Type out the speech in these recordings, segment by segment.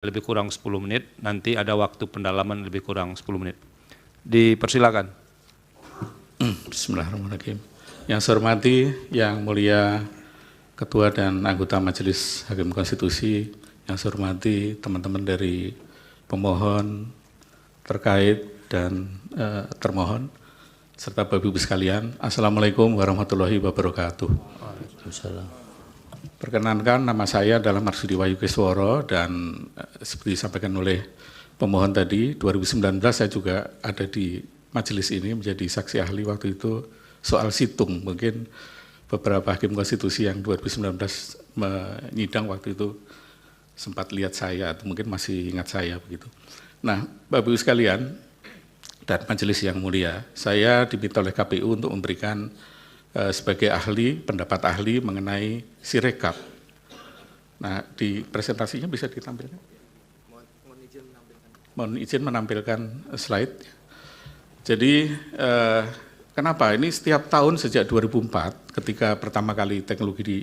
lebih kurang 10 menit, nanti ada waktu pendalaman lebih kurang 10 menit. Dipersilakan. Bismillahirrahmanirrahim. Yang saya hormati, Yang Mulia Ketua dan anggota Majelis Hakim Konstitusi, yang saya hormati teman-teman dari pemohon, terkait, dan termohon, serta Bapak Ibu sekalian, Assalamualaikum warahmatullahi wabarakatuh. Waalaikumsalam. Perkenankan, nama saya adalah Marsudi Wahyu Kisworo, dan seperti disampaikan oleh pemohon tadi, 2019 saya juga ada di majelis ini menjadi saksi ahli waktu itu soal situng. Mungkin beberapa hakim konstitusi yang 2019 menyidang waktu itu sempat lihat saya atau mungkin masih ingat saya begitu. Nah, Bapak Ibu sekalian dan majelis yang mulia, saya diminta oleh KPU untuk memberikan sebagai ahli, pendapat ahli mengenai Sirekap. Nah, di presentasinya bisa ditampilkan? Mohon izin menampilkan slide. Jadi, kenapa? Ini setiap tahun sejak 2004, ketika pertama kali teknologi di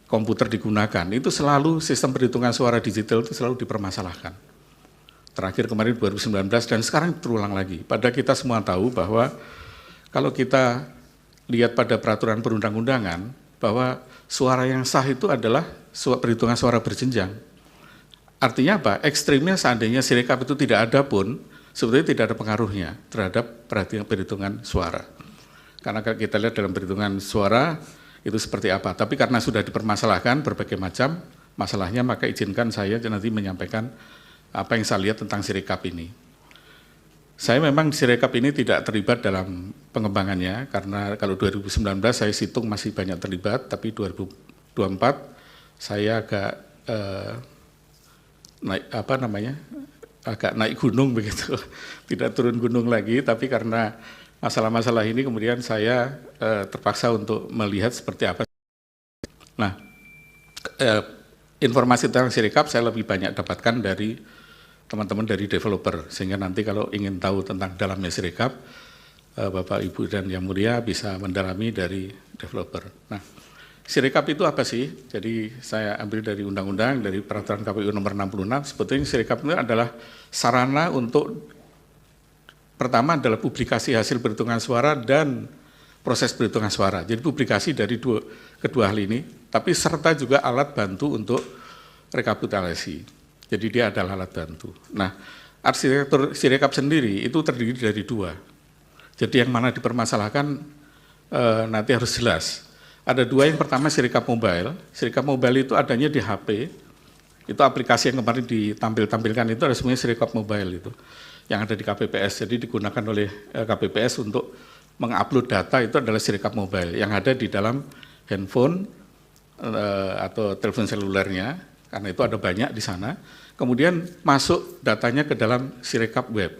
komputer digunakan, itu selalu sistem perhitungan suara digital itu selalu dipermasalahkan. Terakhir kemarin 2019 dan sekarang terulang lagi. Padahal kita semua tahu bahwa kalau kita lihat pada peraturan perundang-undangan bahwa suara yang sah itu adalah perhitungan suara berjenjang. Artinya apa? Ekstrimnya seandainya Sirekap itu tidak ada pun, sebetulnya tidak ada pengaruhnya terhadap perhitungan suara. Karena kita lihat dalam perhitungan suara itu seperti apa. Tapi karena sudah dipermasalahkan berbagai macam masalahnya, maka izinkan saya nanti menyampaikan apa yang saya lihat tentang Sirekap ini. Saya memang Sirekap ini tidak terlibat dalam pengembangannya, karena kalau 2019 saya hitung masih banyak terlibat, tapi 2024 saya agak agak naik gunung begitu, tidak turun gunung lagi, tapi karena masalah-masalah ini kemudian saya terpaksa untuk melihat seperti apa. Nah, informasi tentang Sirekap saya lebih banyak dapatkan dari teman-teman dari developer, sehingga nanti kalau ingin tahu tentang dalamnya Sirekap, Bapak, Ibu, dan Yang Mulia bisa mendalami dari developer. Nah, Sirekap itu apa sih? Jadi saya ambil dari undang-undang, dari peraturan KPU nomor 66, sebetulnya Sirekap itu adalah sarana untuk, pertama adalah publikasi hasil perhitungan suara dan proses perhitungan suara. Jadi publikasi dari kedua hal ini, tapi serta juga alat bantu untuk rekapitulasi. Jadi dia adalah alat bantu. Nah, arsitektur Sirekap sendiri itu terdiri dari dua. Jadi yang mana dipermasalahkan nanti harus jelas. Ada dua, yang pertama Sirekap Mobile. Sirekap Mobile itu adanya di HP. Itu aplikasi yang kemarin ditampilkan itu ada semuanya Sirekap Mobile itu. Yang ada di KPPS. Jadi digunakan oleh KPPS untuk mengupload data, itu adalah Sirekap Mobile. Yang ada di dalam handphone atau telepon selulernya, karena itu ada banyak di sana. Kemudian masuk datanya ke dalam Sirekap Web.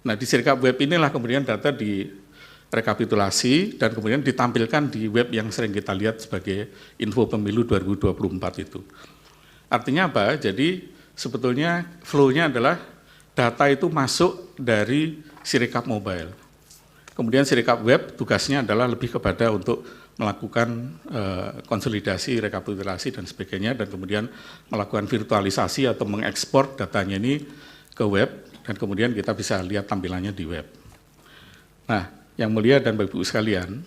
Nah, di Sirekap Web inilah kemudian data direkapitulasi dan kemudian ditampilkan di web yang sering kita lihat sebagai info pemilu 2024 itu. Artinya apa? Jadi sebetulnya flow-nya adalah data itu masuk dari Sirekap Mobile. Kemudian Sirekap Web tugasnya adalah lebih kepada untuk melakukan konsolidasi, rekapitulasi, dan sebagainya, dan kemudian melakukan virtualisasi atau mengekspor datanya ini ke web, dan kemudian kita bisa lihat tampilannya di web. Nah, Yang Mulia dan Bapak Ibu sekalian,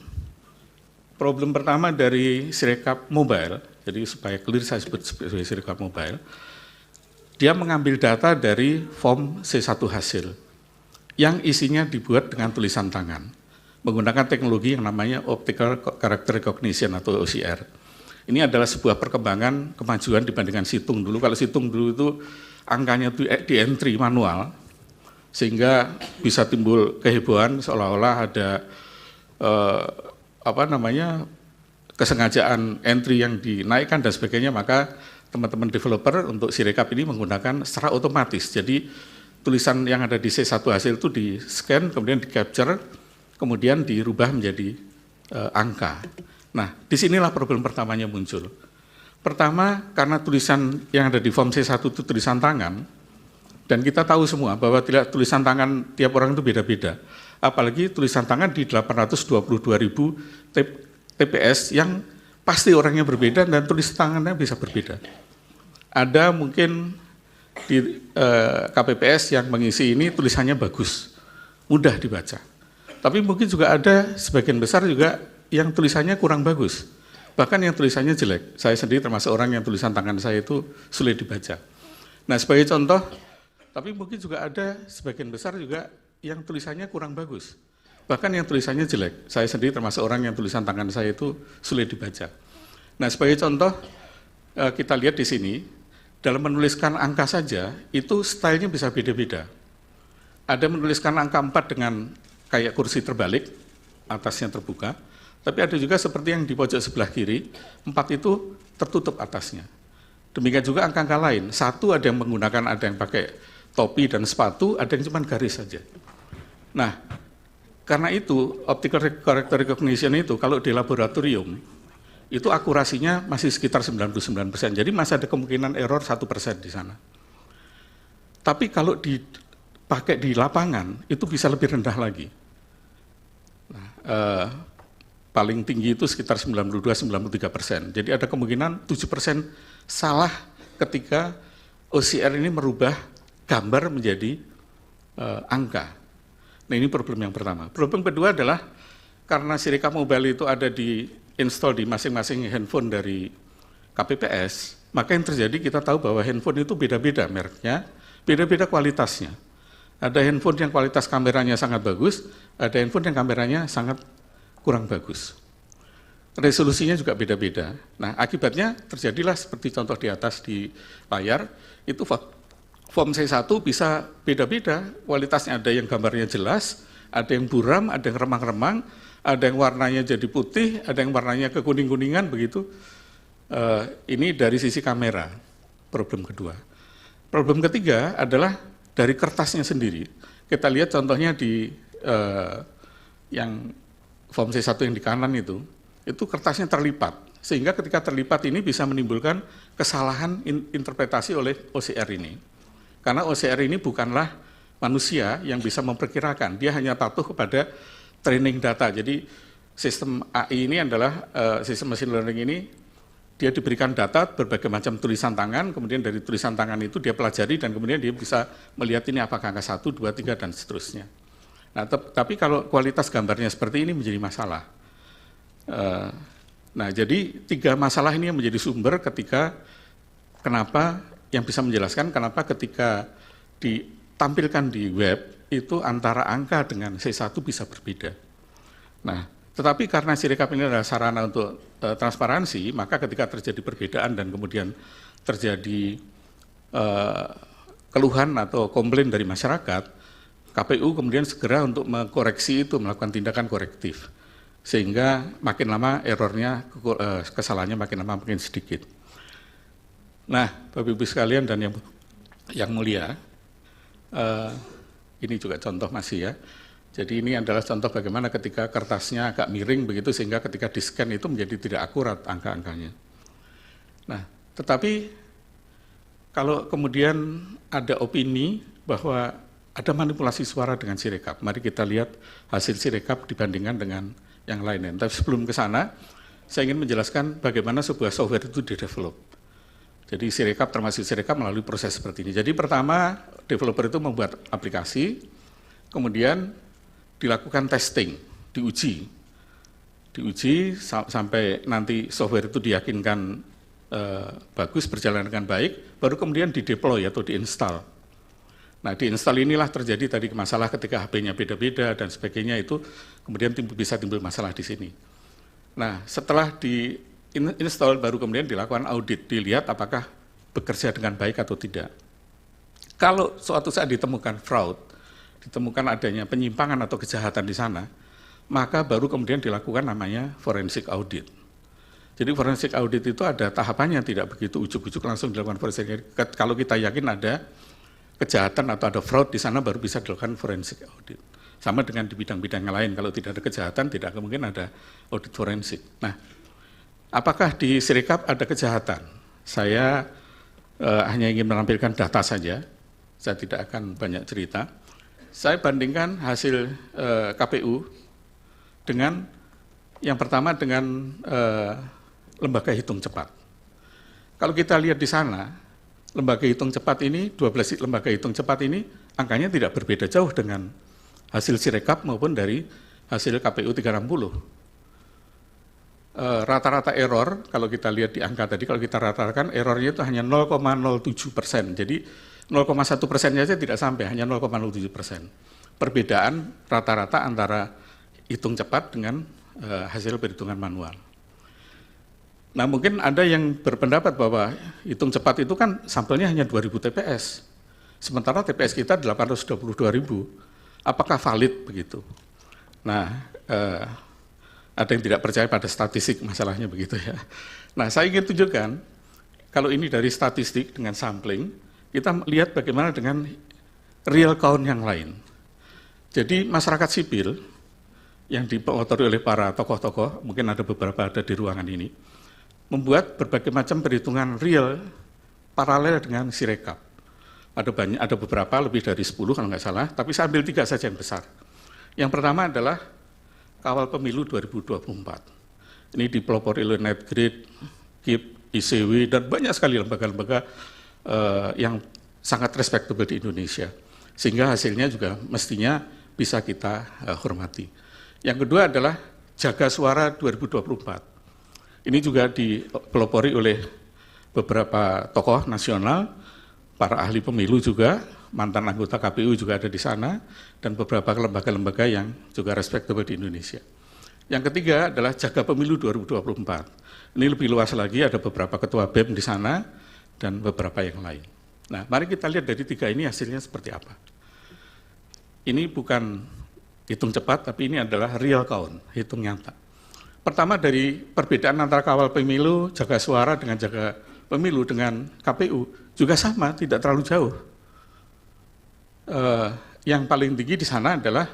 problem pertama dari Sirekap Mobile, jadi supaya clear saya sebut sebagai Sirekap Mobile, dia mengambil data dari form C1 hasil, yang isinya dibuat dengan tulisan tangan, menggunakan teknologi yang namanya Optical Character Recognition atau OCR. Ini adalah sebuah perkembangan kemajuan dibandingkan situng dulu. Kalau situng dulu itu angkanya di entry manual, sehingga bisa timbul kehebohan seolah-olah ada kesengajaan entry yang dinaikkan dan sebagainya. Maka teman-teman developer untuk Sirekap ini menggunakan secara otomatis. Jadi tulisan yang ada di C1 hasil itu di-scan, kemudian di-capture, kemudian dirubah menjadi angka. Nah, disinilah problem pertamanya muncul. Pertama, karena tulisan yang ada di form C1 itu tulisan tangan, dan kita tahu semua bahwa tulisan tangan tiap orang itu beda-beda. Apalagi tulisan tangan di 822.000 TPS yang pasti orangnya berbeda dan tulisan tangannya bisa berbeda. Ada mungkin di KPPS yang mengisi ini tulisannya bagus, mudah dibaca. Tapi mungkin juga ada sebagian besar juga yang tulisannya kurang bagus. Bahkan yang tulisannya jelek. Saya sendiri termasuk orang yang tulisan tangan saya itu sulit dibaca. Nah, sebagai contoh, tapi mungkin juga ada sebagian besar juga yang tulisannya kurang bagus. Bahkan yang tulisannya jelek. Saya sendiri termasuk orang yang tulisan tangan saya itu sulit dibaca. Nah, sebagai contoh, kita lihat di sini, dalam menuliskan angka saja, itu stylenya bisa beda-beda. Ada menuliskan angka 4 dengan kayak kursi terbalik, atasnya terbuka, tapi ada juga seperti yang di pojok sebelah kiri, 4 itu tertutup atasnya. Demikian juga angka-angka lain, 1 ada yang menggunakan, ada yang pakai topi dan sepatu, ada yang cuma garis saja. Nah, karena itu, optical character recognition itu, kalau di laboratorium, itu akurasinya masih sekitar 99%, jadi masih ada kemungkinan error 1% di sana. Tapi kalau dipakai di lapangan, itu bisa lebih rendah lagi. Nah, paling tinggi itu sekitar 92-93%. Jadi ada kemungkinan 7% salah ketika OCR ini merubah gambar menjadi angka. Nah, ini problem yang pertama. Problem kedua adalah karena Sirekap Mobile itu ada di install di masing-masing handphone dari KPPS, maka yang terjadi kita tahu bahwa handphone itu beda-beda mereknya, beda-beda kualitasnya. Ada handphone yang kualitas kameranya sangat bagus, ada handphone yang kameranya sangat kurang bagus. Resolusinya juga beda-beda. Nah, akibatnya terjadilah seperti contoh di atas di layar, itu form C1 bisa beda-beda, kualitasnya ada yang gambarnya jelas, ada yang buram, ada yang remang-remang, ada yang warnanya jadi putih, ada yang warnanya kekuning-kuningan, begitu. Ini dari sisi kamera, problem kedua. Problem ketiga adalah dari kertasnya sendiri. Kita lihat contohnya di yang form C1 yang di kanan itu kertasnya terlipat, sehingga ketika terlipat ini bisa menimbulkan kesalahan interpretasi oleh OCR ini. Karena OCR ini bukanlah manusia yang bisa memperkirakan, dia hanya patuh kepada training data. Jadi sistem AI ini adalah, sistem machine learning ini, dia diberikan data berbagai macam tulisan tangan, kemudian dari tulisan tangan itu dia pelajari dan kemudian dia bisa melihat ini apakah angka 1, 2, 3, dan seterusnya. Nah, tapi kalau kualitas gambarnya seperti ini menjadi masalah. Nah, jadi 3 masalah ini yang menjadi sumber ketika kenapa yang bisa menjelaskan kenapa ketika ditampilkan di web itu antara angka dengan C1 bisa berbeda. Nah, tetapi karena Sirekap ini adalah sarana untuk transparansi, maka ketika terjadi perbedaan dan kemudian terjadi keluhan atau komplain dari masyarakat, KPU kemudian segera untuk mengkoreksi itu, melakukan tindakan korektif. Sehingga makin lama errornya, kesalahannya makin lama makin sedikit. Nah, Bapak Ibu sekalian dan yang mulia, ini juga contoh masih ya. Jadi ini adalah contoh bagaimana ketika kertasnya agak miring begitu, sehingga ketika di-scan itu menjadi tidak akurat angka-angkanya. Nah, tetapi kalau kemudian ada opini bahwa ada manipulasi suara dengan Sirekap, mari kita lihat hasil Sirekap dibandingkan dengan yang lainnya. Tapi sebelum ke sana, saya ingin menjelaskan bagaimana sebuah software itu di-develop. Jadi Sirekap termasuk Sirekap melalui proses seperti ini. Jadi pertama, developer itu membuat aplikasi, kemudian dilakukan testing, diuji sampai nanti software itu diyakinkan bagus, berjalan dengan baik, baru kemudian di-deploy atau di-install. Nah, di-install inilah terjadi tadi masalah ketika HP-nya beda-beda dan sebagainya, itu kemudian bisa timbul masalah di sini. Nah, setelah di-install baru kemudian dilakukan audit, dilihat apakah bekerja dengan baik atau tidak. Kalau suatu saat ditemukan fraud, ditemukan adanya penyimpangan atau kejahatan di sana, maka baru kemudian dilakukan namanya forensic audit. Jadi forensic audit itu ada tahapannya, tidak begitu ujuk-ujuk langsung dilakukan forensic audit. Kalau kita yakin ada kejahatan atau ada fraud di sana baru bisa dilakukan forensic audit. Sama dengan di bidang-bidang yang lain, kalau tidak ada kejahatan tidak mungkin ada audit forensik. Nah, apakah di Sirekap ada kejahatan? Saya hanya ingin menampilkan data saja, saya tidak akan banyak cerita. Saya bandingkan hasil KPU dengan yang pertama dengan lembaga hitung cepat. Kalau kita lihat di sana, lembaga hitung cepat ini, 12 lembaga hitung cepat ini, angkanya tidak berbeda jauh dengan hasil Sirekap maupun dari hasil KPU 360. Rata-rata error, kalau kita lihat di angka tadi, kalau kita ratakan errornya itu hanya 0,07%. Jadi 0,1% saja tidak sampai, hanya 0,07%. Perbedaan rata-rata antara hitung cepat dengan hasil perhitungan manual. Nah, mungkin ada yang berpendapat bahwa hitung cepat itu kan sampelnya hanya 2.000 TPS. Sementara TPS kita 822.000. Apakah valid begitu? Nah, ada yang tidak percaya pada statistik, masalahnya begitu ya. Nah, saya ingin tunjukkan, kalau ini dari statistik dengan sampling, kita lihat bagaimana dengan real count yang lain. Jadi masyarakat sipil yang dimotori oleh para tokoh-tokoh, mungkin ada beberapa ada di ruangan ini, membuat berbagai macam perhitungan real paralel dengan Sirekap. Ada beberapa, lebih dari 10 kalau nggak salah, tapi saya ambil 3 saja yang besar. Yang pertama adalah Kawal Pemilu 2024. Ini dipelopori oleh Netgrid, KIP, ICW, dan banyak sekali lembaga-lembaga yang sangat respectable di Indonesia. Sehingga hasilnya juga mestinya bisa kita hormati. Yang kedua adalah Jaga Suara 2024. Ini juga dipelopori oleh beberapa tokoh nasional, para ahli pemilu juga, mantan anggota KPU juga ada di sana, dan beberapa lembaga-lembaga yang juga respectable di Indonesia. Yang ketiga adalah Jaga Pemilu 2024. Ini lebih luas lagi, ada beberapa ketua BEM di sana, dan beberapa yang lain. Nah, mari kita lihat dari 3 ini hasilnya seperti apa. Ini bukan hitung cepat, tapi ini adalah real count, hitung nyata. Pertama dari perbedaan antara Kawal Pemilu, Jaga Suara dengan Jaga Pemilu dengan KPU, juga sama, tidak terlalu jauh. Yang paling tinggi di sana adalah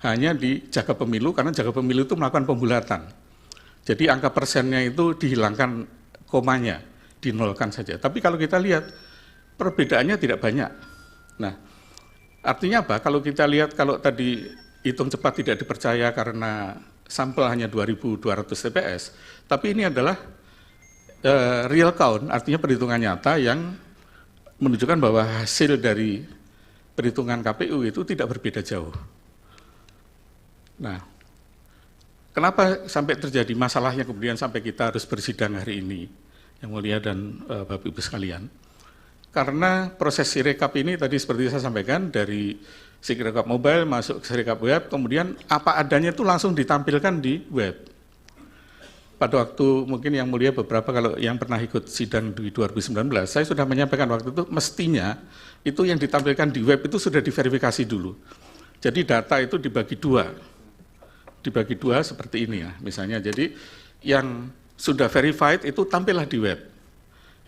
hanya di Jaga Pemilu, karena Jaga Pemilu itu melakukan pembulatan. Jadi angka persennya itu dihilangkan komanya, dinolkan saja. Tapi kalau kita lihat, perbedaannya tidak banyak. Nah, artinya apa? Kalau kita lihat, kalau tadi hitung cepat tidak dipercaya karena sampel hanya 2.200 TPS, tapi ini adalah real count, artinya perhitungan nyata yang menunjukkan bahwa hasil dari perhitungan KPU itu tidak berbeda jauh. Nah, kenapa sampai terjadi masalahnya kemudian sampai kita harus bersidang hari ini, Yang Mulia dan Bapak Ibu sekalian? Karena proses Sirekap ini tadi seperti saya sampaikan, dari Sirekap mobile masuk ke Sirekap web, kemudian apa adanya itu langsung ditampilkan di web. Pada waktu mungkin Yang Mulia beberapa kalau yang pernah ikut sidang di 2019, saya sudah menyampaikan waktu itu mestinya itu yang ditampilkan di web itu sudah diverifikasi dulu. Jadi data itu dibagi dua seperti ini ya misalnya. Jadi yang sudah verified itu tampillah di web.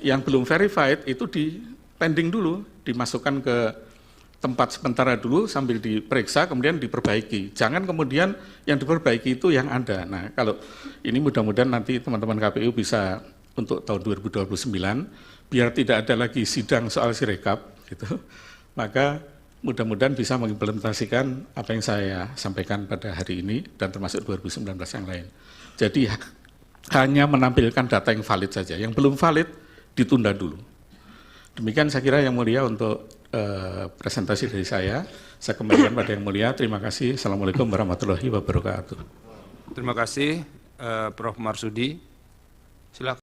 Yang belum verified itu di pending dulu, dimasukkan ke tempat sementara dulu sambil diperiksa, kemudian diperbaiki. Jangan kemudian yang diperbaiki itu yang ada. Nah, kalau ini mudah-mudahan nanti teman-teman KPU bisa untuk tahun 2029, biar tidak ada lagi sidang soal Sirekap, gitu. Maka mudah-mudahan bisa mengimplementasikan apa yang saya sampaikan pada hari ini dan termasuk 2019 yang lain. Jadi hanya menampilkan data yang valid saja, yang belum valid ditunda dulu. Demikian saya kira Yang Mulia untuk presentasi dari saya. Saya kembalikan pada Yang Mulia. Terima kasih. Assalamualaikum warahmatullahi wabarakatuh. Terima kasih Prof. Marsudi. Silakan.